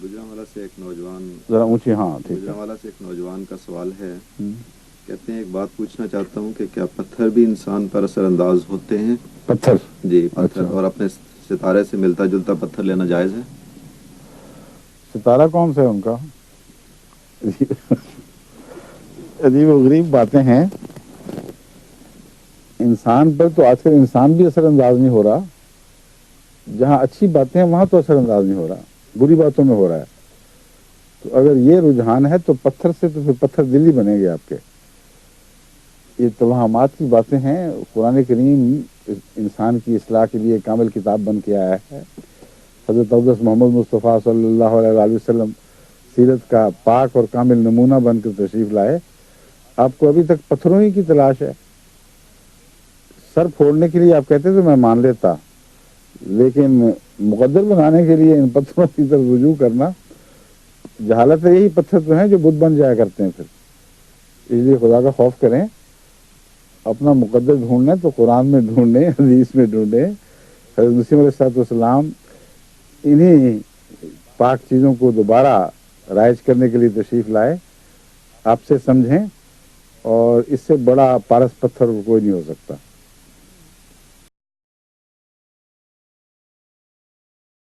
گجرانوالا سے ایک نوجوان ذرا اونچی، ہاں ٹھیک ہے. گجرانوالا سے ایک نوجوان کا سوال ہے. کہتے ہیں ایک بات پوچھنا چاہتا ہوں کہ کیا پتھر بھی انسان پر اثر انداز ہوتے ہیں؟ پتھر؟ جی پتھر. اچھا، اور اپنے ستارے سے ملتا جلتا پتھر لینا جائز ہے؟ ستارہ کون سا ہے ان کا؟ عجیب و غریب باتیں ہیں. انسان پر تو آج کل انسان بھی اثر انداز نہیں ہو رہا. جہاں اچھی باتیں ہیں وہاں تو اثر انداز نہیں ہو رہا، بری باتوں میں ہو رہا ہے. تو اگر یہ رجحان ہے تو پتھر سے تو پھر پتھر دل ہی بنے گے آپ کے. یہ توہمات کی باتیں ہیں. قرآن کریم انسان کی اصلاح کے لیے کامل کتاب بن کے آیا ہے. حضرت اقدس محمد مصطفیٰ صلی اللہ علیہ وآلہ وسلم سیرت کا پاک اور کامل نمونہ بن کر تشریف لائے. آپ کو ابھی تک پتھروں ہی کی تلاش ہے. سر پھوڑنے کے لیے آپ کہتے تو میں مان لیتا، لیکن مقدر بنانے کے لیے ان پتھروں کی طرف رجوع کرنا، جہالت ہے. یہی پتھر تو ہیں جو بت بن جایا کرتے ہیں پھر. اس لیے خدا کا خوف کریں. اپنا مقدر ڈھونڈنا تو قرآن میں ڈھونڈیں، حدیث میں ڈھونڈیں. حضرت مسیح علیہ الصلوۃ والسلام انہی پاک چیزوں کو دوبارہ رائج کرنے کے لیے تشریف لائے. آپ سے سمجھیں، اور اس سے بڑا پارس پتھر کوئی نہیں ہو سکتا.